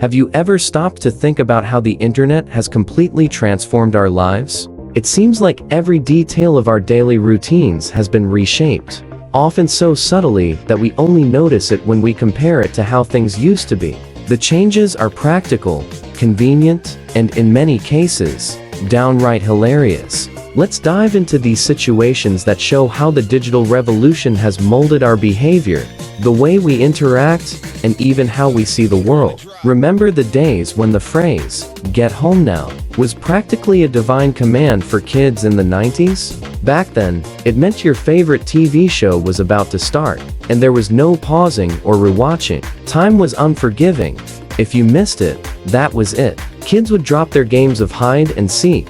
Have you ever stopped to think about how the internet has completely transformed our lives? It seems like every detail of our daily routines has been reshaped, often so subtly that we only notice it when we compare it to how things used to be. The changes are practical, convenient, and in many cases, downright hilarious. Let's dive into these situations that show how the digital revolution has molded our behavior, the way we interact, and even how we see the world. Remember the days when the phrase, "get home now," was practically a divine command for kids in the 90s? Back then, it meant your favorite TV show was about to start, and there was no pausing or rewatching. Time was unforgiving. If you missed it, that was it. Kids would drop their games of hide and seek,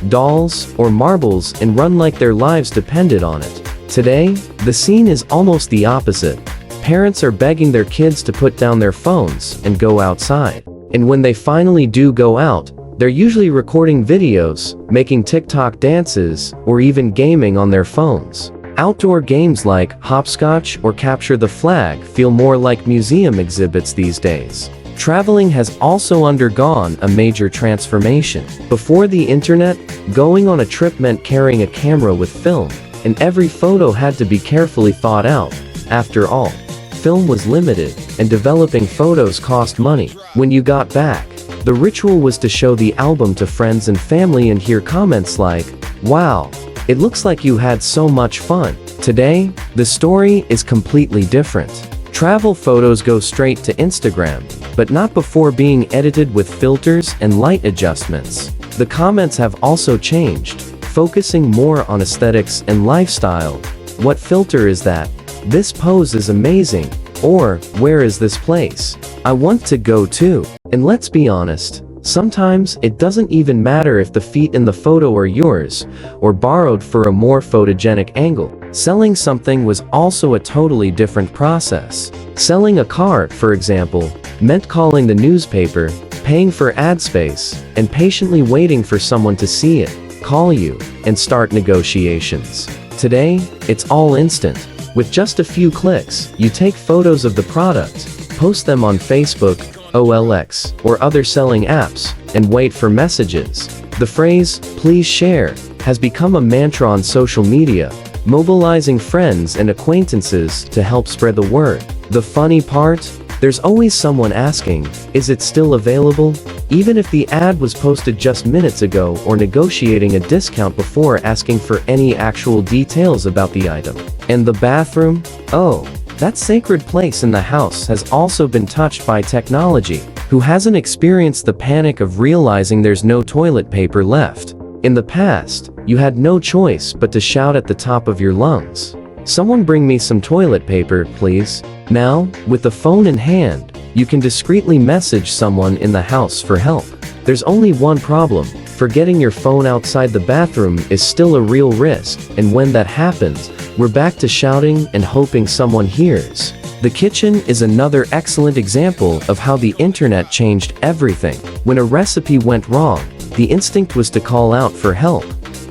dolls, or marbles and run like their lives depended on it. Today, the scene is almost the opposite. Parents are begging their kids to put down their phones and go outside. And when they finally do go out, they're usually recording videos, making TikTok dances, or even gaming on their phones. Outdoor games like hopscotch or capture the flag feel more like museum exhibits these days. Traveling has also undergone a major transformation. Before the internet, going on a trip meant carrying a camera with film, and every photo had to be carefully thought out. After all, film was limited, and developing photos cost money. When you got back, the ritual was to show the album to friends and family and hear comments like, "Wow, it looks like you had so much fun." Today, the story is completely different. Travel photos go straight to Instagram, but not before being edited with filters and light adjustments. The comments have also changed, focusing more on aesthetics and lifestyle. "What filter is that? This pose is amazing," or "Where is this place? I want to go too." And let's be honest, sometimes it doesn't even matter if the feet in the photo are yours, or borrowed for a more photogenic angle. Selling something was also a totally different process. Selling a car, for example, meant calling the newspaper, paying for ad space, and patiently waiting for someone to see it, call you, and start negotiations. Today, it's all instant. With just a few clicks, you take photos of the product, post them on Facebook, OLX, or other selling apps, and wait for messages. The phrase, "please share," has become a mantra on social media, mobilizing friends and acquaintances to help spread the word. The funny part? There's always someone asking, "Is it still available?" Even if the ad was posted just minutes ago, or negotiating a discount before asking for any actual details about the item. And the bathroom? Oh, that sacred place in the house has also been touched by technology. Who hasn't experienced the panic of realizing there's no toilet paper left? In the past, you had no choice but to shout at the top of your lungs, "Someone bring me some toilet paper, please." Now, with the phone in hand, you can discreetly message someone in the house for help. There's only one problem: forgetting your phone outside the bathroom is still a real risk, and when that happens, we're back to shouting and hoping someone hears. The kitchen is another excellent example of how the internet changed everything. When a recipe went wrong, the instinct was to call out for help.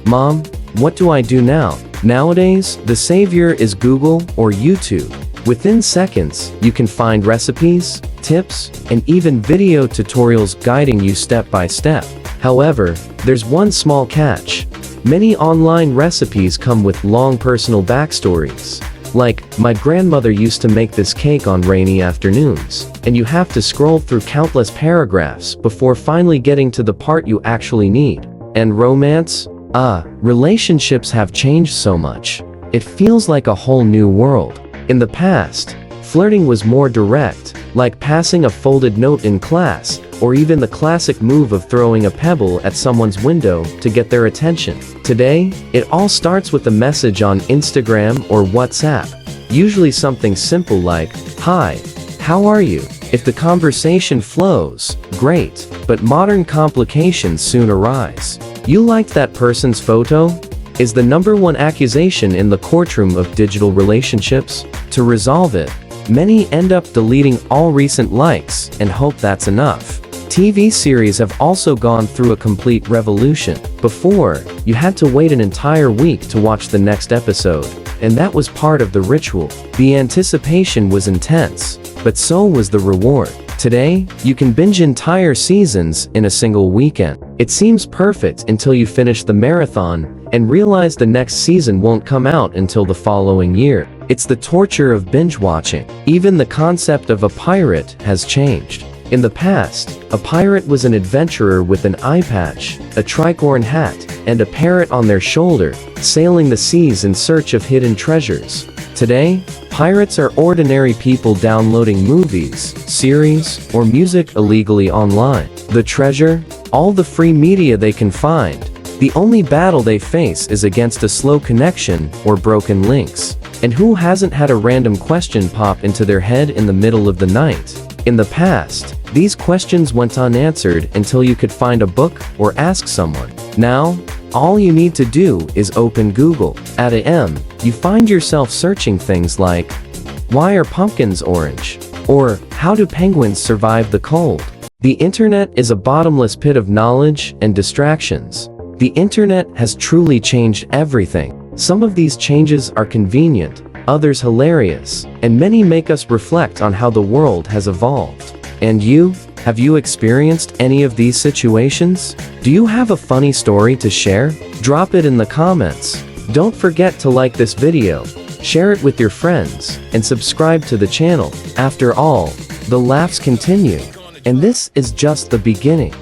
"Mom, what do I do now?" Nowadays, the savior is Google or YouTube. Within seconds, you can find recipes, tips, and even video tutorials guiding you step by step. However, there's one small catch. Many online recipes come with long personal backstories. Like, "My grandmother used to make this cake on rainy afternoons," and you have to scroll through countless paragraphs before finally getting to the part you actually need. And romance? Relationships have changed so much. It feels like a whole new world. In the past, flirting was more direct, like passing a folded note in class, or even the classic move of throwing a pebble at someone's window to get their attention. Today, it all starts with a message on Instagram or WhatsApp. Usually something simple like, "Hi, how are you?" If the conversation flows, great, but modern complications soon arise. "You liked that person's photo?" is the #1 accusation in the courtroom of digital relationships. To resolve it, many end up deleting all recent likes and hope that's enough. TV series have also gone through a complete revolution. Before, you had to wait an entire week to watch the next episode, and that was part of the ritual. The anticipation was intense, but so was the reward. Today, you can binge entire seasons in a single weekend. It seems perfect until you finish the marathon and realize the next season won't come out until the following year. It's the torture of binge watching. Even the concept of a pirate has changed. In the past, a pirate was an adventurer with an eye patch, a tricorn hat, and a parrot on their shoulder, sailing the seas in search of hidden treasures. Today, pirates are ordinary people downloading movies, series, or music illegally online. The treasure? All the free media they can find. The only battle they face is against a slow connection or broken links. And who hasn't had a random question pop into their head in the middle of the night? In the past, these questions went unanswered until you could find a book or ask someone. Now, all you need to do is open Google. At AM, you find yourself searching things like, why are pumpkins orange? Or, how do penguins survive the cold? The internet is a bottomless pit of knowledge and distractions. The internet has truly changed everything. Some of these changes are convenient, others hilarious, and many make us reflect on how the world has evolved. And you? Have you experienced any of these situations? Do you have a funny story to share? Drop it in the comments. Don't forget to like this video, share it with your friends, and subscribe to the channel. After all, the laughs continue. And this is just the beginning.